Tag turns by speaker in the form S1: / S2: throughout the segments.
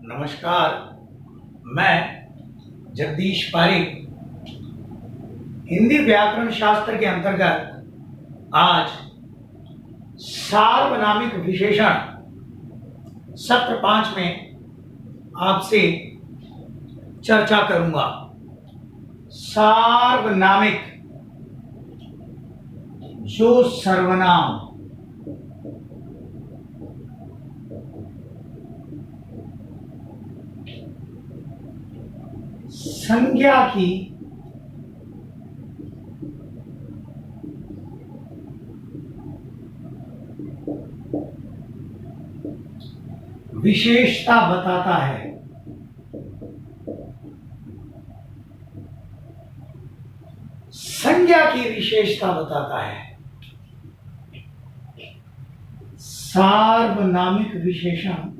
S1: नमस्कार। मैं जगदीश पारिक हिंदी व्याकरण शास्त्र के अंतर्गत आज सार्वनामिक विशेषण सत्र 5 में आपसे चर्चा करूंगा। सार्वनामिक जो सर्वनाम संज्ञा की विशेषता बताता है। संज्ञा की विशेषता बताता है। सार्वनामिक विशेषण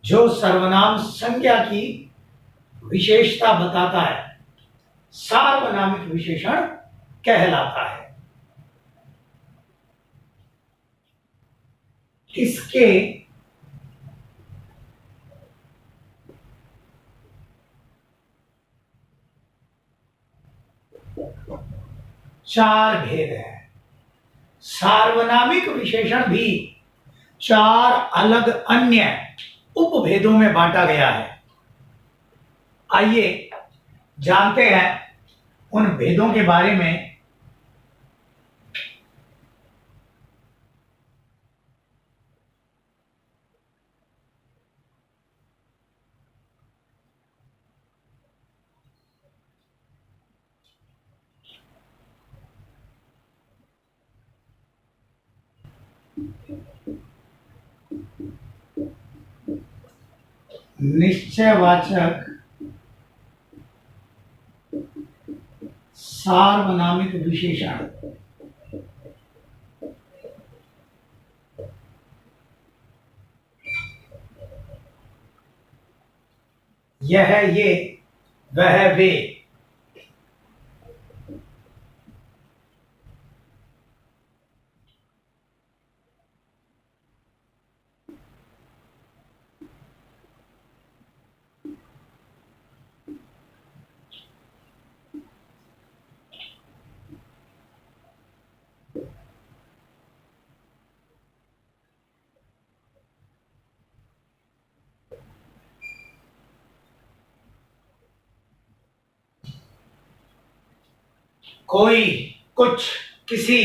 S1: जो सर्वनाम संज्ञा की विशेषता बताता है सार्वनामिक विशेषण कहलाता है। इसके चार भेद हैं। सार्वनामिक विशेषण भी चार अलग अन्य उपभेदों में बांटा गया है। आइए जानते हैं उन भेदों के बारे में। निश्चयवाचक सार्वनामिक विशेषण यह ये वह वे कोई कुछ किसी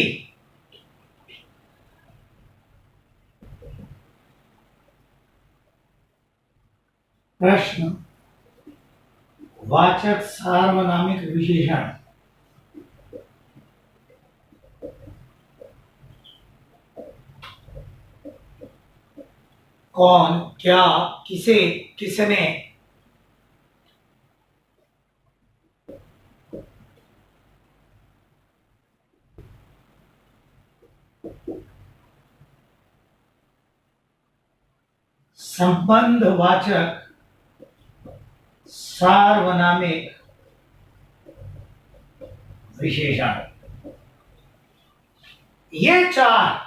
S1: प्रश्न वाचक सार्वनामिक विशेषण कौन क्या किसे किसने संबंधवाचक सार्वनामिक विशेषण। ये चार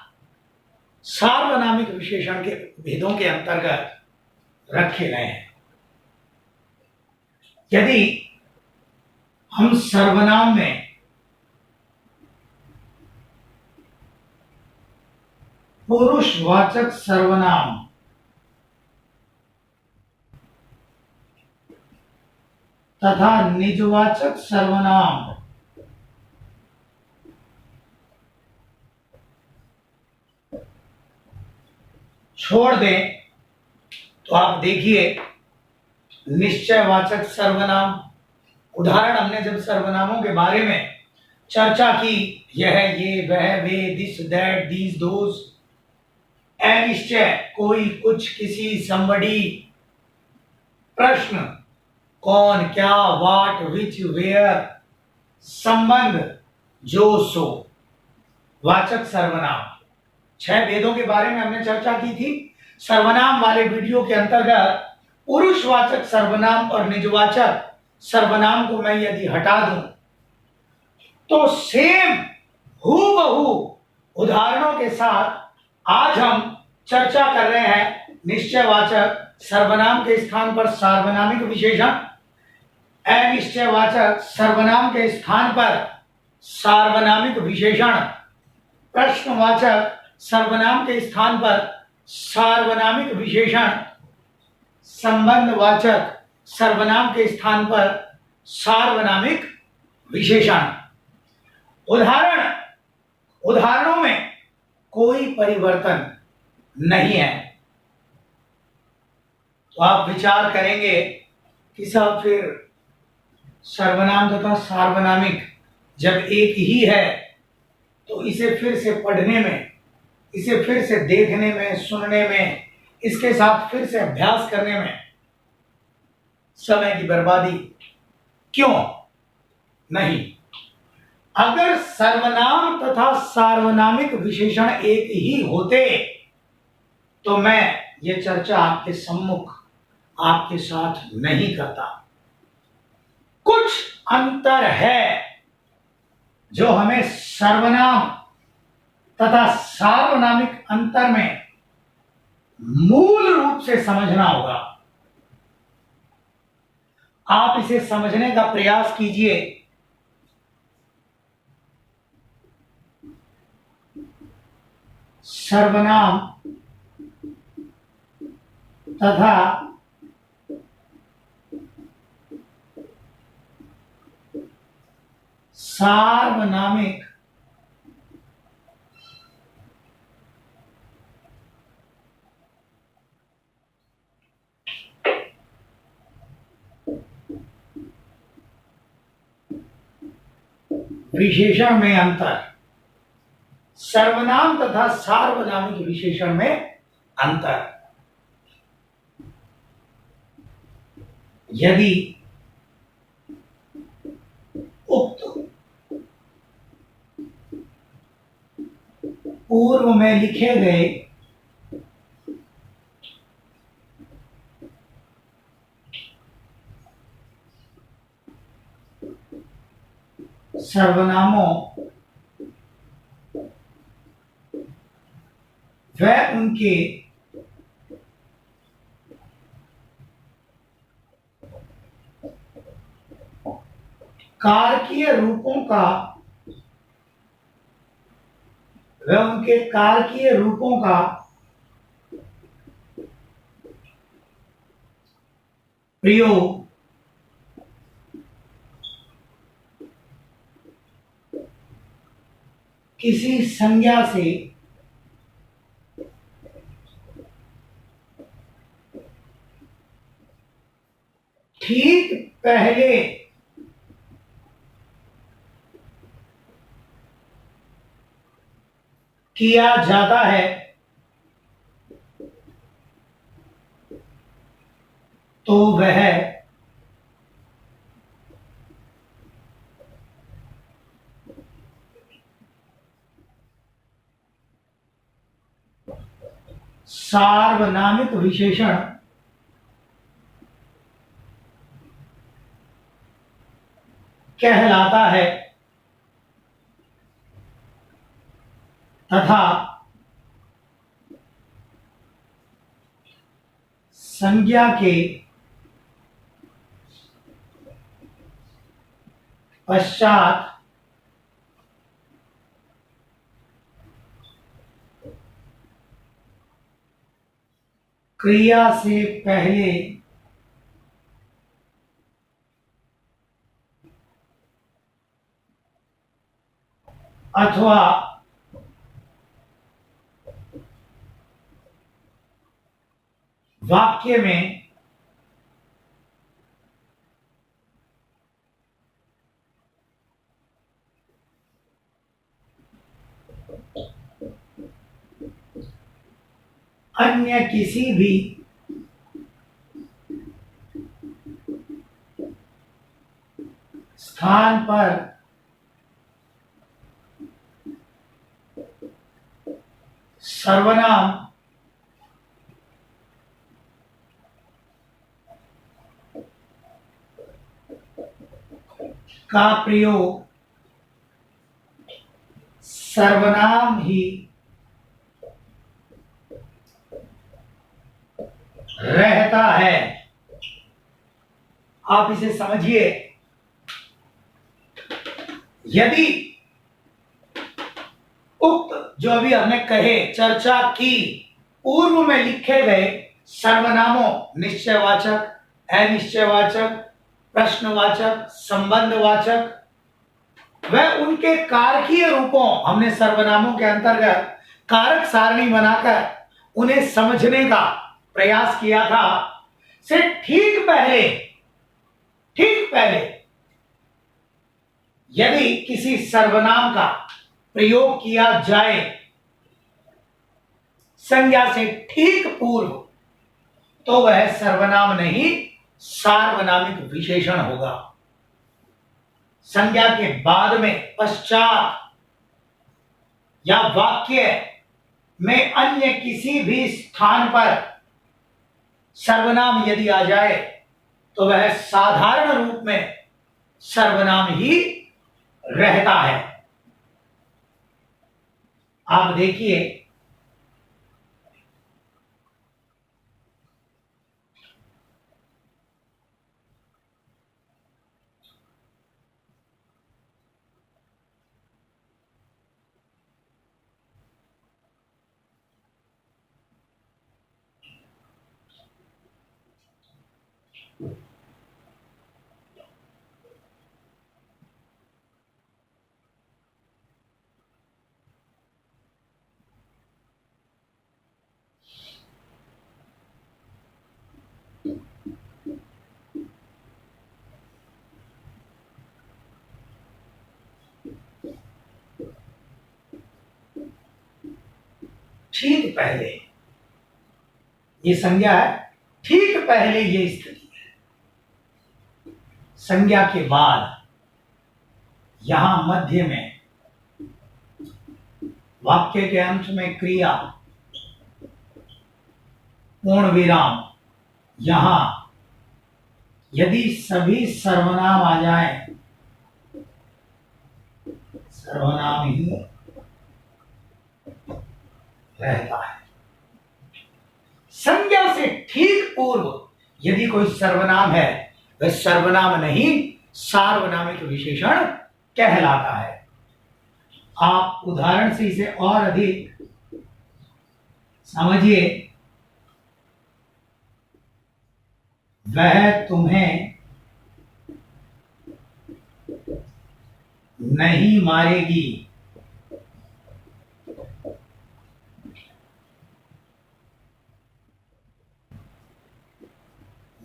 S1: सार्वनामिक विशेषण के भेदों के अंतर्गत रखे गए हैं। यदि हम सर्वनाम में पुरुषवाचक सर्वनाम तथा निजवाचक सर्वनाम छोड़ दें तो आप देखिए निश्चयवाचक सर्वनाम। उदाहरण हमने जब सर्वनामों के बारे में चर्चा की, यह ये वह वे दिस दैट दीज दोज। अनिश्चय कोई कुछ किसी समबडी। प्रश्न कौन क्या वाट विच वेयर। संबंध जो सो। वाचक सर्वनाम 6 वेदों के बारे में हमने चर्चा की थी। सर्वनाम वाले वीडियो के अंतर्गत पुरुषवाचक सर्वनाम और निजवाचक सर्वनाम को मैं यदि हटा दूं तो सेम हूबहू उदाहरणों के साथ आज हम चर्चा कर रहे हैं निश्चयवाचक सर्वनाम के स्थान पर सार्वनामिक विशेषण, अनिश्चयवाचक सर्वनाम के स्थान पर सार्वनामिक विशेषण, प्रश्नवाचक सर्वनाम के स्थान पर सार्वनामिक विशेषण, संबंधवाचक सर्वनाम के स्थान पर सार्वनामिक विशेषण। उदाहरणों में कोई परिवर्तन नहीं है। तो आप विचार करेंगे कि साहब फिर सर्वनाम तथा सार्वनामिक जब एक ही है तो इसे फिर से पढ़ने में, इसे फिर से देखने में, सुनने में, इसके साथ फिर से अभ्यास करने में समय की बर्बादी क्यों? नहीं। अगर सर्वनाम तथा सार्वनामिक विशेषण एक ही होते तो मैं ये चर्चा आपके सम्मुख आपके साथ नहीं करता। कुछ अंतर है जो हमें सर्वनाम तथा सार्वनामिक अंतर में मूल रूप से समझना होगा। आप इसे समझने का प्रयास कीजिए। सर्वनाम तथा सार्वनामिक विशेषण में अंतर, सर्वनाम तथा सार्वनामिक विशेषण में अंतर। यदि उक्त पूर्व में लिखे गए सर्वनामों व उनके कारकीय रूपों का प्रयोग किसी संज्ञा से ठीक पहले किया जाता है तो वह सार्वनामिक विशेषण कहलाता है तथा संज्ञा के पश्चात क्रिया से पहले अथवा वाक्य में अन्य किसी भी स्थान पर सर्वनाम का प्रयोग सर्वनाम ही रहता है। आप इसे समझिए, यदि उक्त जो अभी हमने कहे चर्चा की पूर्व में लिखे गए सर्वनामों निश्चयवाचक, अनिश्चयवाचक, प्रश्नवाचक, संबंधवाचक वह उनके कारकीय रूपों हमने सर्वनामों के अंतर्गत कारक सारणी बनाकर उन्हें समझने का प्रयास किया था। से ठीक पहले यदि किसी सर्वनाम का प्रयोग किया जाए संज्ञा से ठीक पूर्व तो वह सर्वनाम नहीं सार्वनामिक विशेषण होगा। संज्ञा के बाद में पश्चात या वाक्य में अन्य किसी भी स्थान पर सर्वनाम यदि आ जाए तो वह साधारण रूप में सर्वनाम ही रहता है। आप देखिए, ठीक पहले ये संज्ञा है, ठीक पहले ये स्थिति है। संज्ञा के बाद यहां मध्य में वाक्य के अंत में क्रिया, पूर्ण विराम, यहां यदि सभी सर्वनाम आ जाएं, सर्वनाम ही रहता है। संज्ञा से ठीक पूर्व यदि कोई सर्वनाम है वह सर्वनाम नहीं सार्वनामिक विशेषण कहलाता है। आप उदाहरण से इसे और अधिक समझिए। वह तुम्हें नहीं मारेगी,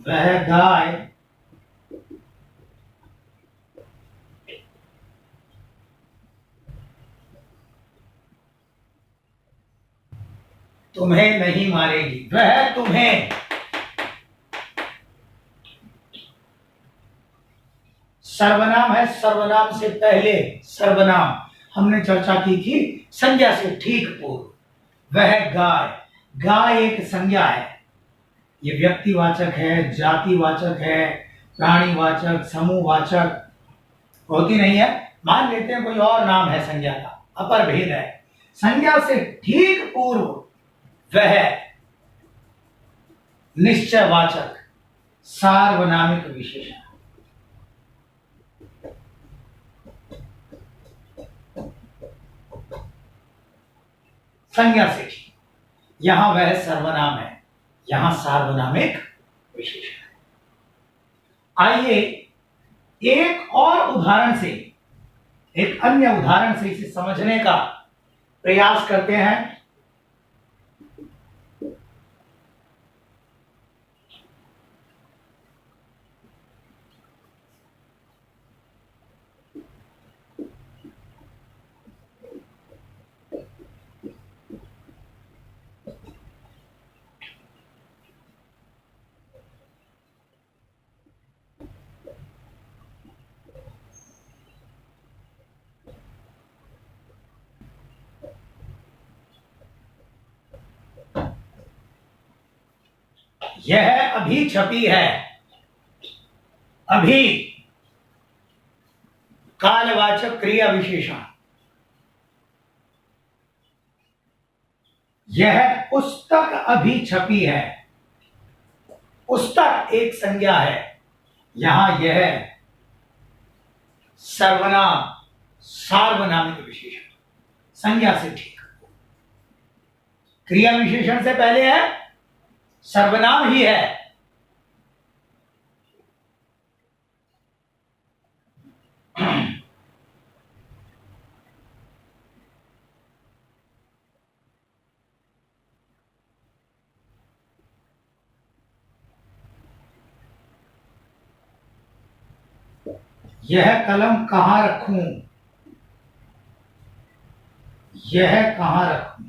S1: वह गाय तुम्हें नहीं मारेगी। वह तुम्हें सर्वनाम है, सर्वनाम से पहले सर्वनाम हमने चर्चा की थी संज्ञा से ठीक पूर्व। वह गाय, गाय एक संज्ञा है। ये व्यक्तिवाचक है, जातिवाचक है, प्राणीवाचक, समूहवाचक होती नहीं है। मान लेते हैं कोई और नाम है संज्ञा का, अपर भेद है। संज्ञा से ठीक पूर्व वह निश्चयवाचक सार्वनामिक विशेषण। संज्ञा से ठीक, यहां वह सर्वनाम है, यहां सार्वनामिक विशेषण है। आइए एक और उदाहरण से, एक अन्य उदाहरण से इसे समझने का प्रयास करते हैं। यह अभी छपी है। अभी कालवाचक क्रिया विशेषण। यह पुस्तक अभी छपी है। पुस्तक एक संज्ञा है, यहां यह सर्वनाम सार्वनामिक विशेषण, संज्ञा से ठीक। क्रिया विशेषण से पहले है, सर्वनाम ही है। यह कलम कहां रखूं? यह कहां रखूं?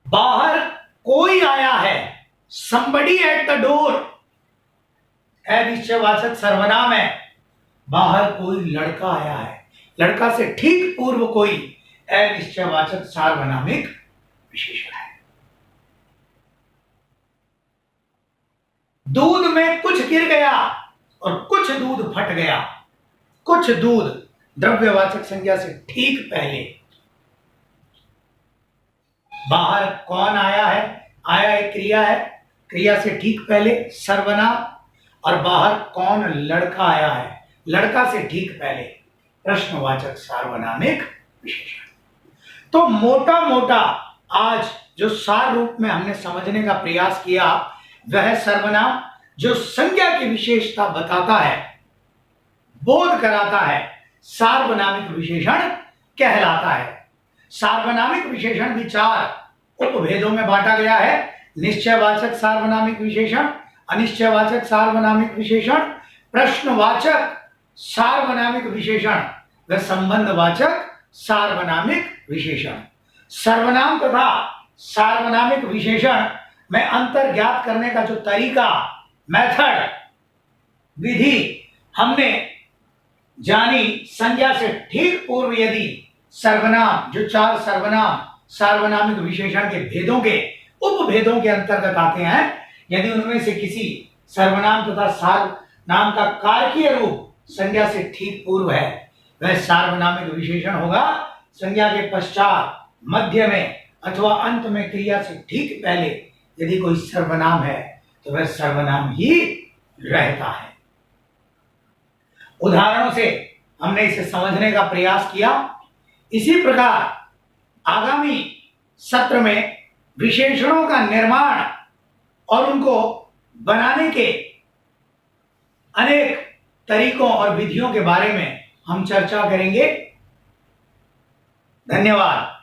S1: बाहर कोई आया है। somebody at the door अनिश्चयवाचक सर्वनाम है। बाहर कोई लड़का आया है। लड़का से ठीक पूर्व कोई अनिश्चयवाचक सार्वनामिक विशेषण है। दूध में कुछ गिर गया और कुछ दूध फट गया। कुछ दूध द्रव्यवाचक संज्ञा से ठीक पहले। बाहर कौन आया है? आया एक क्रिया है, क्रिया से ठीक पहले सर्वनाम। और बाहर कौन लड़का आया है, लड़का से ठीक पहले प्रश्नवाचक सार्वनामिक विशेषण। तो मोटा मोटा आज जो सार रूप में हमने समझने का प्रयास किया, वह सर्वनाम जो संज्ञा की विशेषता बताता है, बोध कराता है, सार्वनामिक विशेषण कहलाता है। सार्वनामिक विशेषण भी चार उपभेदों में बांटा गया है। निश्चयवाचक सार्वनामिक विशेषण, अनिश्चयवाचक सार्वनामिक विशेषण, प्रश्नवाचक सार्वनामिक विशेषण व संबंधवाचक सार्वनामिक विशेषण। सर्वनाम तथा सार्वनामिक विशेषण में अंतर ज्ञात करने का जो तरीका, मेथड, विधि हमने जानी, संज्ञा से ठीक पूर्व यदि सर्वनाम, जो चार सर्वनाम सार्वनामिक विशेषण के भेदों के उपभेदों के अंतर्गत आते हैं, यदि उनमें से किसी सर्वनाम तथा सार्वनाम का कारकीय रूप संज्ञा से ठीक पूर्व है, वह सार्वनामिक विशेषण होगा। संज्ञा के पश्चात, मध्य में अथवा अंत में क्रिया से ठीक पहले यदि कोई सर्वनाम है तो वह सर्वनाम ही रहता है। उदाहरणों से हमने इसे समझने का प्रयास किया। इसी प्रकार आगामी सत्र में विशेषणों का निर्माण और उनको बनाने के अनेक तरीकों और विधियों के बारे में हम चर्चा करेंगे। धन्यवाद।